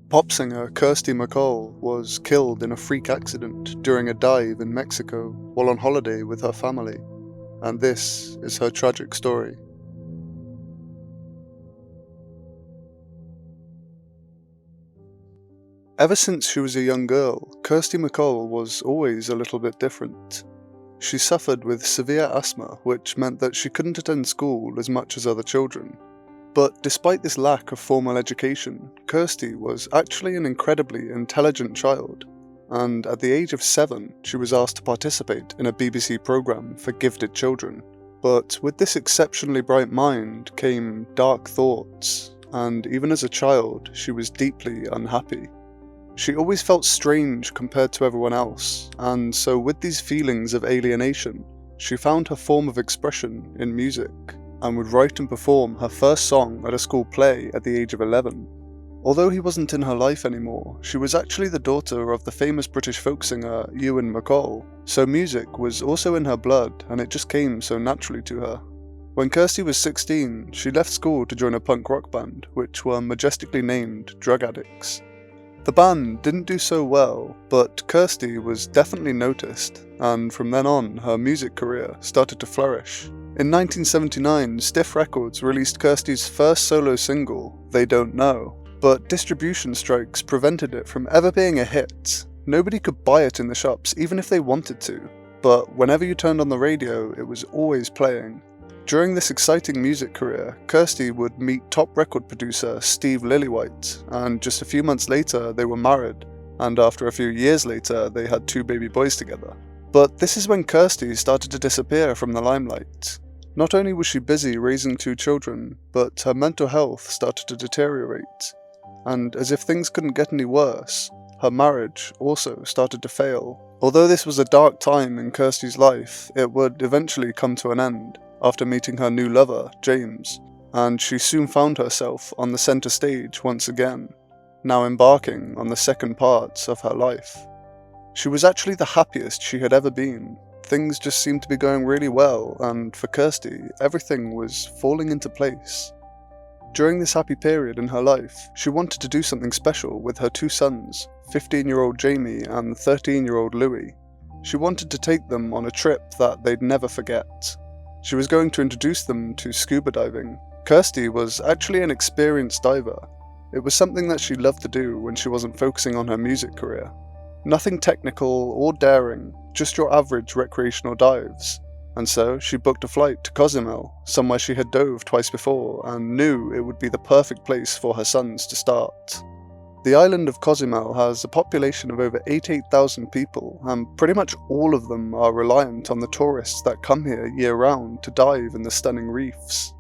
Pop singer Kirsty MacColl was killed in a freak accident during a dive in Mexico while on holiday with her family, and this is her tragic story. Ever since she was a young girl, Kirsty MacColl was always a little bit different. She suffered with severe asthma, which meant that she couldn't attend school as much as other children. But despite this lack of formal education, Kirsty was actually an incredibly intelligent child, and at the age of 7, she was asked to participate in a BBC programme for gifted children. But with this exceptionally bright mind came dark thoughts, and even as a child, she was deeply unhappy. She always felt strange compared to everyone else, and so with these feelings of alienation, she found her form of expression in music, and would write and perform her first song at a school play at the age of 11. Although he wasn't in her life anymore, she was actually the daughter of the famous British folk singer Ewan MacColl, so music was also in her blood and it just came so naturally to her. When Kirsty was 16, she left school to join a punk rock band, which were majestically named Drug Addicts. The band didn't do so well, but Kirsty was definitely noticed, and from then on, her music career started to flourish. In 1979, Stiff Records released Kirsty's first solo single, They Don't Know, but distribution strikes prevented it from ever being a hit. Nobody could buy it in the shops, even if they wanted to, but whenever you turned on the radio, it was always playing. During this exciting music career, Kirsty would meet top record producer Steve Lillywhite, and just a few months later they were married, and after a few years later they had 2 baby boys together. But this is when Kirsty started to disappear from the limelight. Not only was she busy raising 2 children, but her mental health started to deteriorate, and as if things couldn't get any worse, her marriage also started to fail. Although this was a dark time in Kirsty's life, it would eventually come to an end after meeting her new lover, James, and she soon found herself on the centre stage once again, now embarking on the second part of her life. She was actually the happiest she had ever been. Things just seemed to be going really well, and for Kirsty, everything was falling into place. During this happy period in her life, she wanted to do something special with her 2 sons, 15-year-old Jamie and 13-year-old Louis. She wanted to take them on a trip that they'd never forget. She was going to introduce them to scuba diving. Kirsty was actually an experienced diver. It was something that she loved to do when she wasn't focusing on her music career. Nothing technical or daring, just your average recreational dives. And so she booked a flight to Cozumel, somewhere she had dove twice before and knew it would be the perfect place for her sons to start. The island of Cozumel has a population of over 88,000 people, and pretty much all of them are reliant on the tourists that come here year-round to dive in the stunning reefs.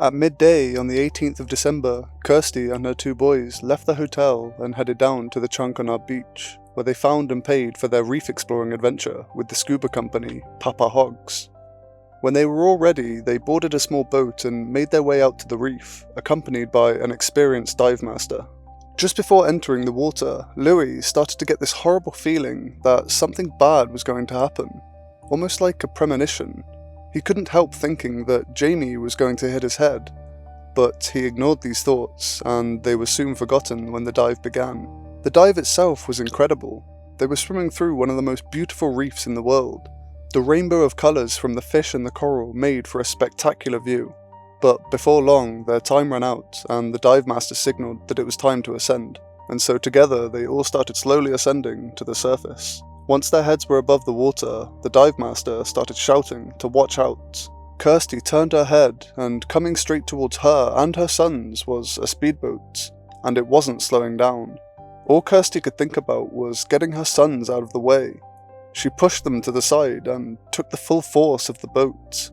At midday on the 18th of December, Kirsty and her 2 boys left the hotel and headed down to the Chanconab beach, where they found and paid for their reef exploring adventure with the scuba company Papa Hogs. When they were all ready, they boarded a small boat and made their way out to the reef, accompanied by an experienced dive master. Just before entering the water, Louis started to get this horrible feeling that something bad was going to happen, almost like a premonition. He couldn't help thinking that Jamie was going to hit his head, but he ignored these thoughts, and they were soon forgotten when the dive began. The dive itself was incredible. They were swimming through one of the most beautiful reefs in the world. The rainbow of colours from the fish and the coral made for a spectacular view. But before long, their time ran out, and the dive master signalled that it was time to ascend, and so together they all started slowly ascending to the surface. Once their heads were above the water, the dive master started shouting to watch out. Kirsty turned her head, and coming straight towards her and her sons was a speedboat, and it wasn't slowing down. All Kirsty could think about was getting her sons out of the way. She pushed them to the side and took the full force of the boat.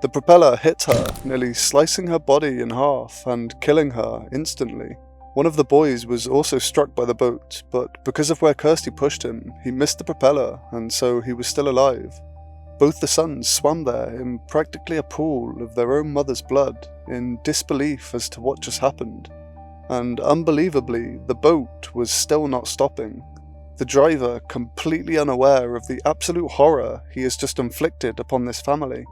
The propeller hit her, nearly slicing her body in half and killing her instantly. One of the boys was also struck by the boat, but because of where Kirsty pushed him, he missed the propeller, and so he was still alive. Both the sons swam there in practically a pool of their own mother's blood, in disbelief as to what just happened. And unbelievably, the boat was still not stopping. The driver completely unaware of the absolute horror he has just inflicted upon this family.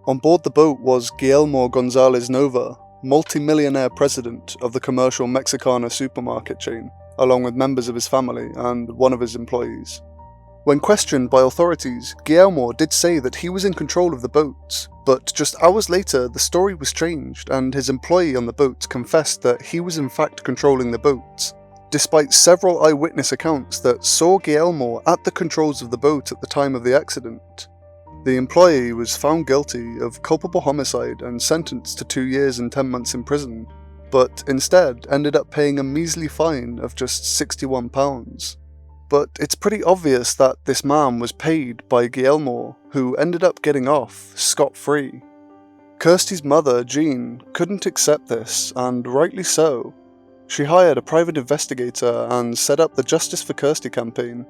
On board the boat was Guillermo Gonzalez Nova, multi-millionaire president of the commercial Mexicana supermarket chain, along with members of his family and one of his employees. When questioned by authorities, Guillermo did say that he was in control of the boat, but just hours later the story was changed and his employee on the boat confessed that he was in fact controlling the boat, despite several eyewitness accounts that saw Guillermo at the controls of the boat at the time of the accident. The employee was found guilty of culpable homicide and sentenced to 2 years and 10 months in prison, but instead ended up paying a measly fine of just £61. But it's pretty obvious that this man was paid by Guillermo, who ended up getting off scot-free. Kirsty's mother, Jean, couldn't accept this, and rightly so. She hired a private investigator and set up the Justice for Kirsty campaign,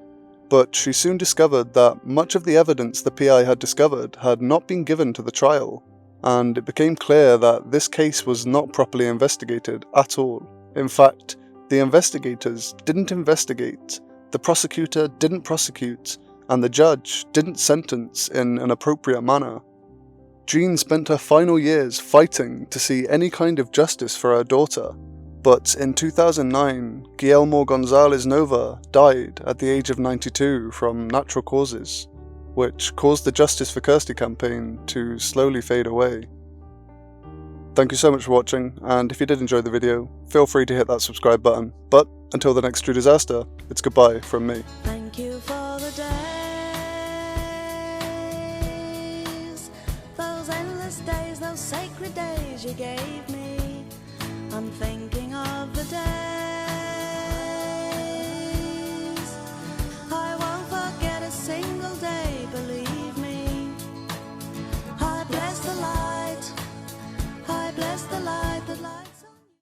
but she soon discovered that much of the evidence the PI had discovered had not been given to the trial, and it became clear that this case was not properly investigated at all. In fact, the investigators didn't investigate, the prosecutor didn't prosecute, and the judge didn't sentence in an appropriate manner. Jean spent her final years fighting to see any kind of justice for her daughter, but in 2009, Guillermo Gonzalez Nova died at the age of 92 from natural causes, which caused the Justice for Kirsty campaign to slowly fade away. Thank you so much for watching, and if you did enjoy the video, feel free to hit that subscribe button. But until the next true disaster, it's goodbye from me. Thank you for the days, those endless days, those sacred days you gave me. I'm thinking of the days